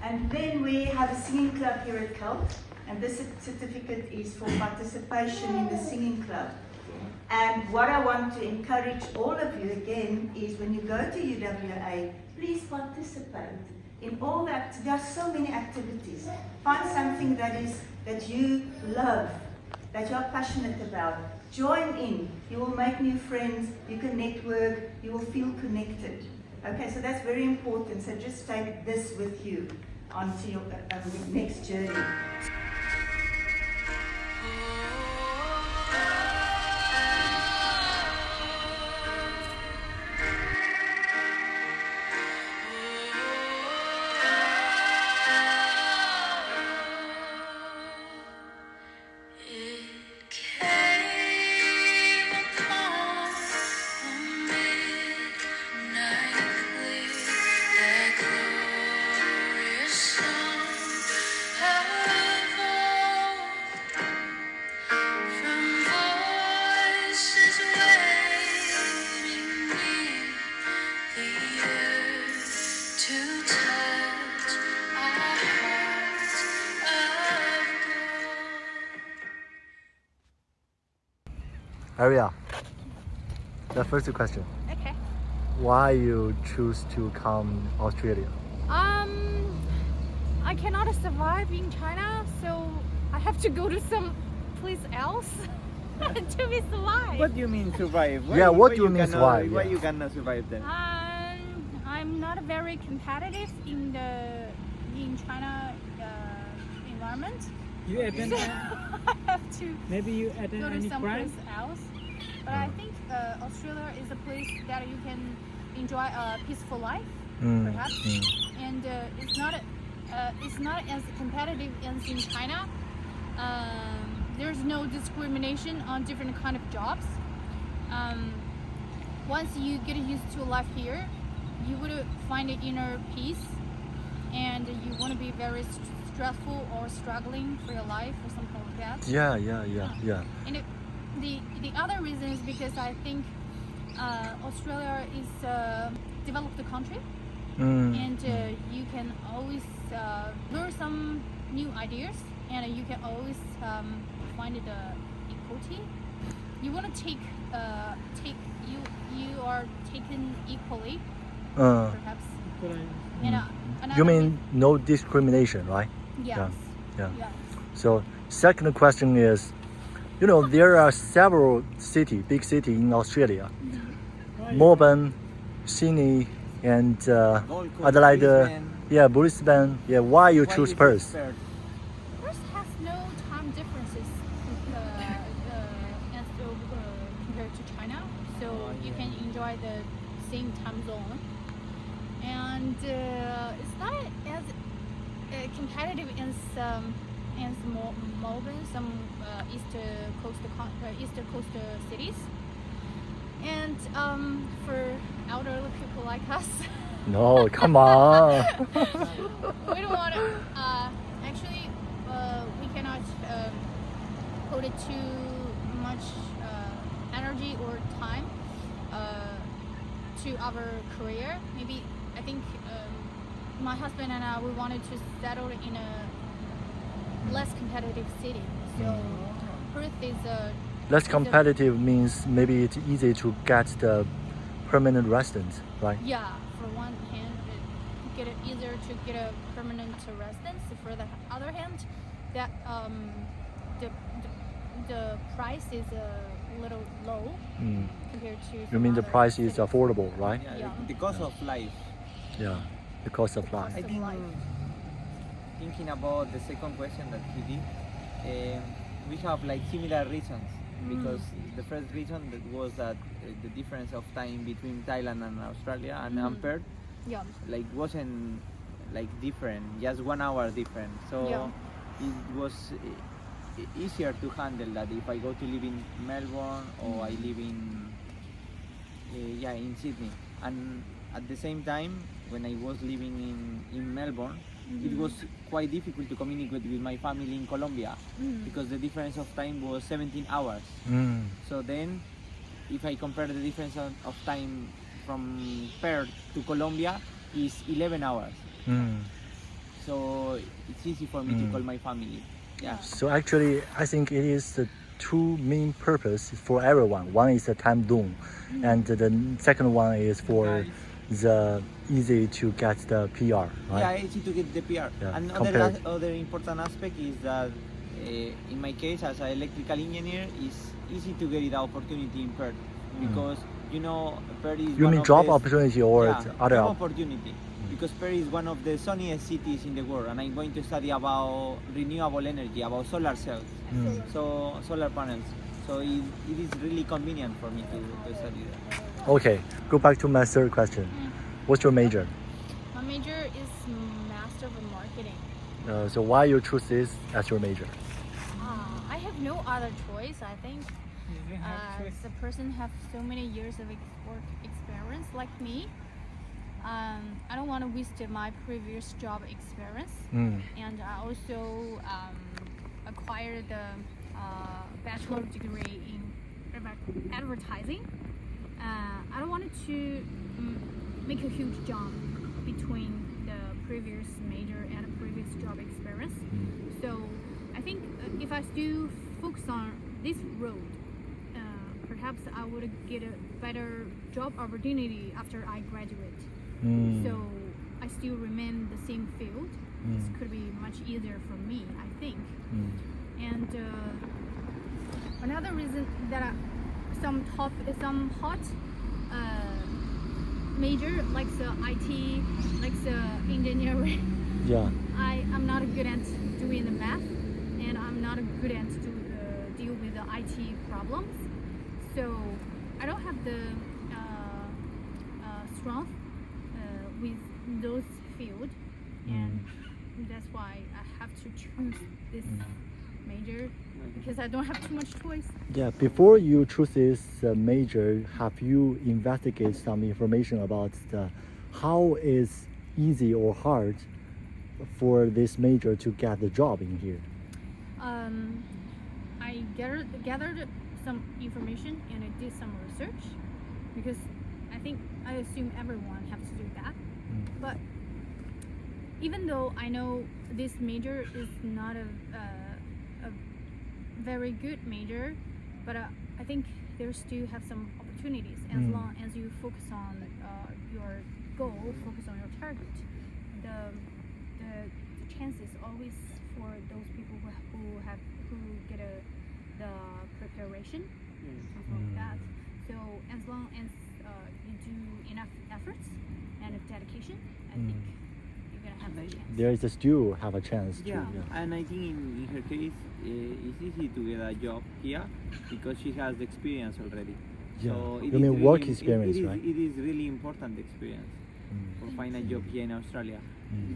And then we have a singing club here at CULT, and this certificate is for participation in the singing club. And what I want to encourage all of you again is when you go to UWA, please participate in all that. There are so many activities. Find something that you love, that you're passionate about. Join in. You will make new friends, you can network, you will feel connected. Okay, so that's very important. So just take this with you onto your next journey. Aria, the first question. Okay. Why you choose to come Australia? I cannot survive in China, so I have to go to some place else to be survive. What do you mean survive? What do you mean survive? Why Yeah. you cannot survive then? I'm not very competitive in China environment. You attend, So I have to maybe you attend go to any someplace crime? else. But I think Australia is a place that you can enjoy a peaceful life, perhaps. And it's not as competitive as in China. There's no discrimination on different kind of jobs. Once you get used to life here, you would find inner peace, and you want to be very stressful or struggling for your life or something like that. Yeah. And the other reason is because I think Australia is a developed country, and you can always learn some new ideas, and you can always find the equality. You want to you are taken equally, perhaps. And You mean no discrimination, right? Yes. Yeah. Yes. So second question is, there are several big cities in Australia. Melbourne, Sydney, and Gold Coast, Adelaide. Brisbane. Brisbane. Yeah, why you Why choose you Perth? Perth? Perth has no time differences compared to China, so you can enjoy the same time zone. And it's not as competitive as Melbourne, some east coast cities. And for elderly people like us, No, come on. we don't want to. Actually, we cannot put it too much energy or time to our career. Maybe I think my husband and I, we wanted to settle in a less competitive city. So Perth is a Less competitive means maybe it's easy to get the permanent residence, right? Yeah, for one hand, it easier to get a permanent residence. For the other hand, that the price is a little low compared to. You mean the other price is cities. affordable, right? Yeah, the cost of life. Yeah, the cost of life. I think thinking about the second question that he did, we have like similar reasons, because the first reason that was that the difference of time between Thailand and Australia and Perth Yeah. like wasn't like different, just 1 hour different. So it was easier to handle that if I go to live in Melbourne or I live in Sydney. And at the same time, when I was living in Melbourne, it was quite difficult to communicate with my family in Colombia because the difference of time was 17 hours. So then, if I compare the difference of time from Perth to Colombia, is 11 hours. so it's easy for me to call my family. Yeah. So actually, I think it is the two main purpose for everyone. One is the time zone, and the second one is for the easy to get the PR, Yeah, right? easy to get the PR. Yeah, And compared- other important aspect is that in my case as an electrical engineer, it's easy to get the opportunity in Perth because Perth is You one mean of job the, opportunity or yeah, other? job opportunity because Perth is one of the sunniest cities in the world, and I'm going to study about renewable energy, about solar cells, so solar panels. So it is really convenient for me to study that. Okay, go back to my third question. What's your major? My major is Master of Marketing. So why you choose this as your major? I have no other choice, I think. As a person have so many years of work experience like me, I don't want to waste my previous job experience. And I also acquired the bachelor degree in advertising. I don't want to make a huge jump between the previous major and the previous job experience. So I think if I still focus on this road, perhaps I would get a better job opportunity after I graduate. So I still remain the same field. This could be much easier for me, I think. And another reason that some hot major like the IT, like the engineering. Yeah. I'm not good at doing the math, and I'm not good at deal with the IT problems. So I don't have the strength with those fields, and that's why I have to choose this major because I don't have too much choice. Yeah. Before you choose this major, have you investigated some information about how is easy or hard for this major to get the job in here? I gathered some information and I did some research because I assume everyone has to do that. But even though I know this major is not a very good major, but I think there still have some opportunities as long as you focus on your goal, focus on your target. The chances always for those people who get the preparation, something like that. So as long as you do enough efforts and dedication, I think you're gonna have a chance. There is still have a chance to. Yeah, and I think in her case, it's easy to get a job here because she has the experience already. Yeah. So You mean work experience, right? It is really important experience for find a job here in Australia.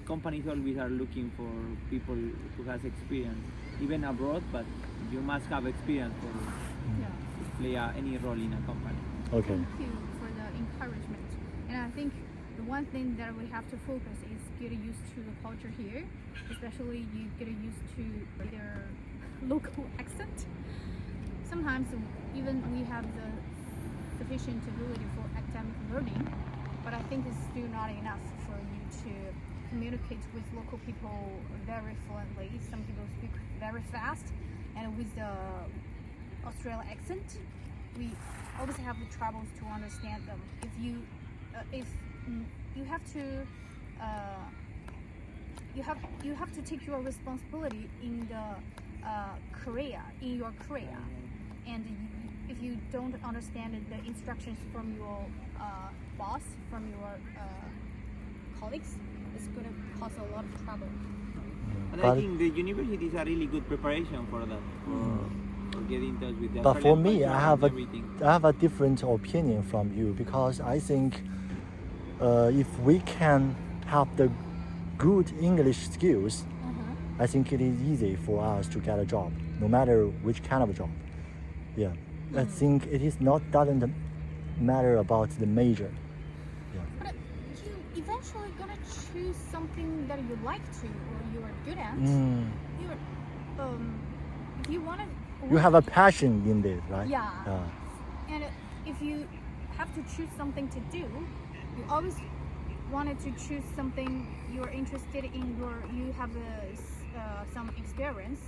Companies always are looking for people who has experience, even abroad. But you must have experience to play any role in a company. Okay. Thank you for the encouragement. And I think the one thing that we have to focus is get used to the culture here, especially you get used to their local accent. Sometimes even we have the sufficient ability for academic learning, but I think it's still not enough for you to communicate with local people very fluently. Some people speak very fast, and with the Australian accent, we always have the troubles to understand them. If you have to you have to take your responsibility in the in your career, and if you don't understand the instructions from your boss, from your colleagues, it's going to cause a lot of trouble. And I think the universities are really good preparation for that, for getting in touch with the But for Australian me, culture I have and everything. a different opinion from you because I think if we can have the good English skills, I think it is easy for us to get a job, no matter which kind of job. Yeah, I think it is doesn't matter about the major. But you eventually gonna choose something that you like to or you are good at. You're if you wanna. You have a passion in this, right? Yeah. And if you have to choose something to do, you always wanted to choose something you're interested in, you have some experience,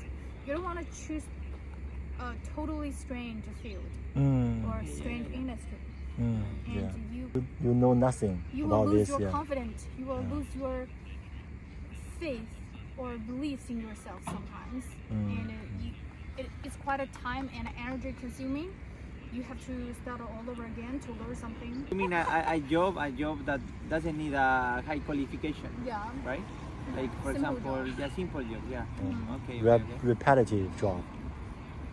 you don't want to choose a totally strange field or strange industry. And you know nothing you will about lose this. your confidence, you will lose your faith or beliefs in yourself sometimes. And it's quite a time and energy consuming. You have to start all over again to learn something. You mean a job that doesn't need a high qualification, Yeah. right? Like for Simple example, job. simple job, yeah. Okay. Repetitive job.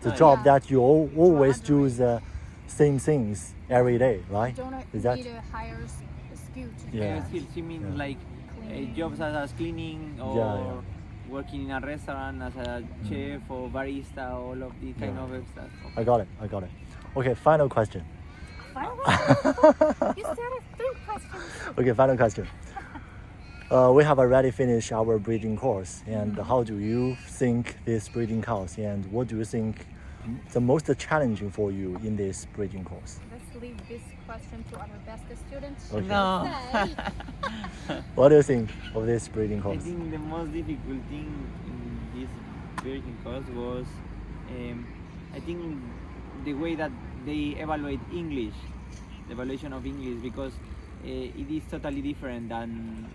The Oh, job yeah. that you always do Elaborate. the same things every day, right? You don't Is need that a higher skill to do Yeah. that. Skills, you mean Yeah. like Cleaning. jobs such as cleaning or Yeah. working in a restaurant as a chef or barista, all of the kind of stuff. I got it. Okay, final question. Final question? You started 3 questions. Okay, final question. We have already finished our breeding course, and how do you think this breeding course, and what do you think the most challenging for you in this breeding course? Let's leave this question to our best students. Okay. No. Say. What do you think of this breeding I course? think the most difficult thing in this breeding course was, I think, the way that they evaluate English, the evaluation of English, because it is totally different than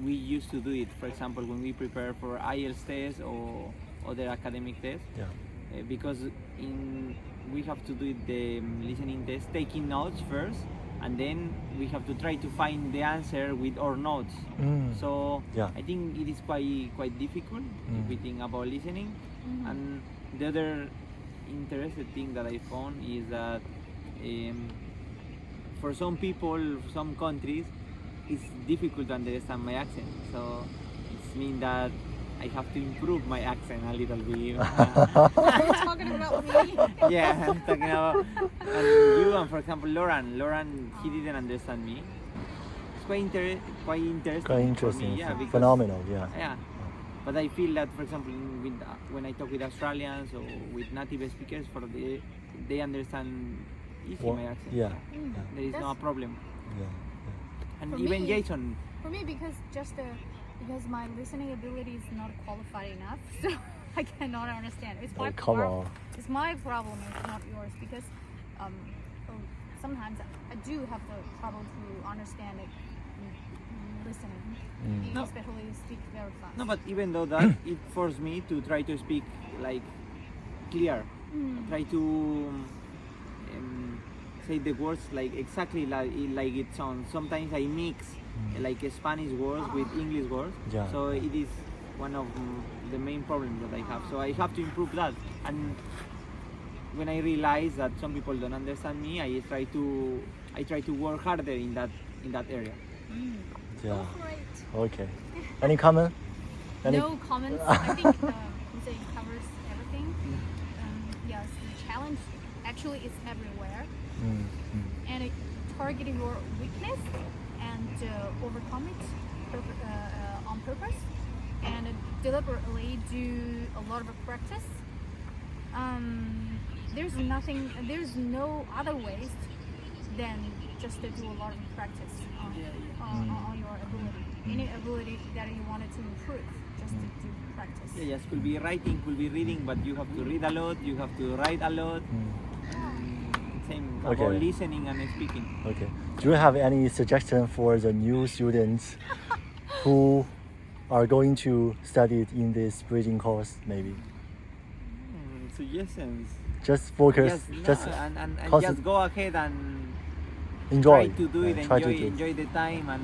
we used to do it. For example, when we prepare for IELTS test or other academic tests, Yeah. because we have to do the listening test, taking notes first, and then we have to try to find the answer with our notes. So Yeah. I think it is quite difficult if we think about listening. And the other interesting thing that I found is that for some people, some countries, it's difficult to understand my accent. So it means that I have to improve my accent a little bit. Are you talking about me? Yeah, I'm talking about you and for example Lauren, he didn't understand me. It's quite interesting. Quite For interesting. me, yeah, because, Phenomenal. Yeah. yeah. But I feel that, for example, when I talk with Australians or with native speakers, they understand easy Well, my accent. yeah. There is no That's- problem. Yeah. And For even me- Jason, For me, because my listening ability is not qualified enough, so I cannot understand. It's my come prob- on. It's my problem. It's not yours because sometimes I do have the trouble to understand it, listening, No. especially speak very fast. no, but even though that, it forced me to try to speak like clear, try to say the words like exactly like it sounds. Sometimes I mix like Spanish words with English words, Yeah. so it is one of the main problems that I have. So I have to improve that. And when I realize that some people don't understand me, I try to work harder in that area. Yeah. Right. Okay. Any comment? Any? No comments. I think Jose covers everything. Yes, the challenge actually is everywhere, and it targeting your weakness and overcome it on purpose, and deliberately do a lot of practice. There's no other ways than just to do a lot of practice on your ability. Any ability that you wanted to improve, just to do practice. Yeah, yes, could be writing, could be reading, but you have to read a lot, you have to write a lot. Same about Okay. listening and speaking. Okay. Do you have any suggestion for the new students who are going to study in this breeding course? Maybe Suggestions. just focus, Yes, no, just and concent- just go ahead and enjoy. try to do it, Try to do it. enjoy the time and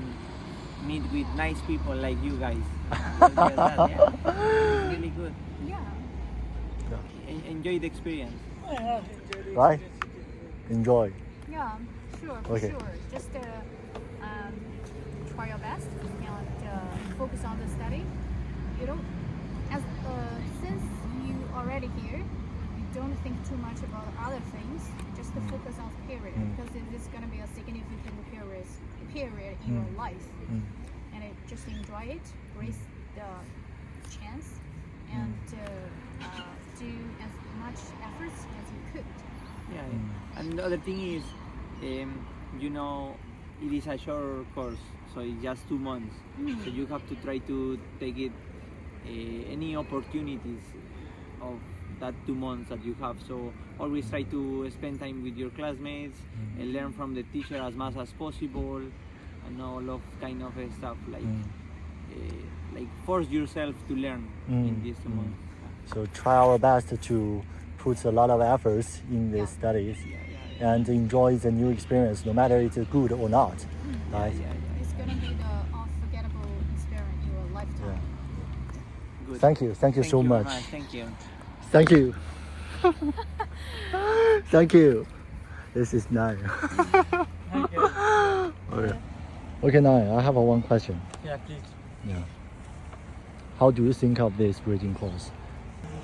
meet with nice people like you guys. Just that, yeah. It's really good. Yeah. Enjoy the experience. Right? Enjoy. Yeah, sure, for Okay. sure. Just try your best and focus on the study. You don't, as since you already here, you don't think too much about other things. Just to focus on period because it is going to be a significant period in your life, and just enjoy it, embrace the chance, and do as much efforts as you could. Yeah. And the other thing is, it is a short course, so it's just 2 months. So you have to try to take it any opportunities of that 2 months that you have. So always try to spend time with your classmates and learn from the teacher as much as possible, and all of kind of stuff like force yourself to learn in these 2 months. So try our best to put a lot of efforts in the studies and enjoy the new experience, no matter it's good or not. Right? It's gonna be the unforgettable experience in your lifetime. Good. Thank you so very much. Thank you. Thank you. Thank you. This is nice. Thank you. Okay, now I have one question. Yeah, please. Yeah. How do you think of this bridging course?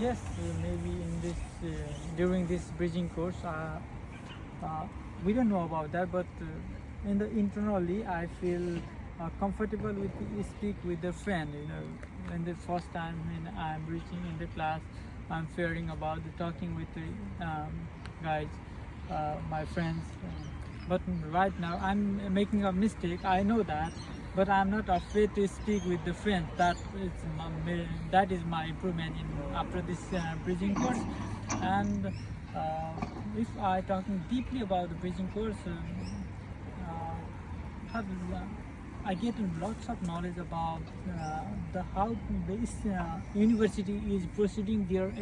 Yes, maybe in this during this bridging course, we don't know about that, but internally I feel comfortable with speak with a friend. You know, when the first time when I'm reaching in the class, I'm fearing about talking with the guys, my friends. But right now I'm making a mistake. I know that, but I'm not afraid to speak with the friends. That is my improvement after this bridging course. And if I talking deeply about the bridging course, I get lots of knowledge about how this university is proceeding their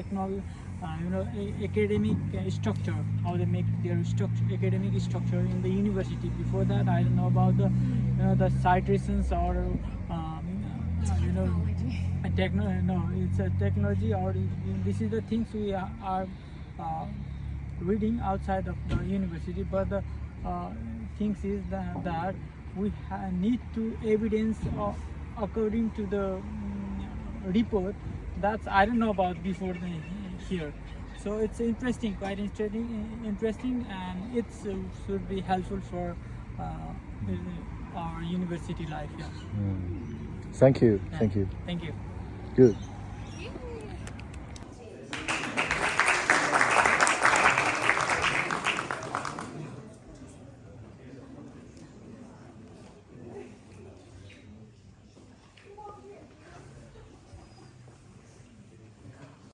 academic structure, how they make their academic structure in the university. Before that, I don't know about the citations or it's a technology, or this is the things we are reading outside of the university. But the things is that we need to evidence according to the report. That's I don't know about before here. So it's interesting, quite interesting, and it should be helpful for our university life. Yeah. Thank you. Thank you. Thank you. Good.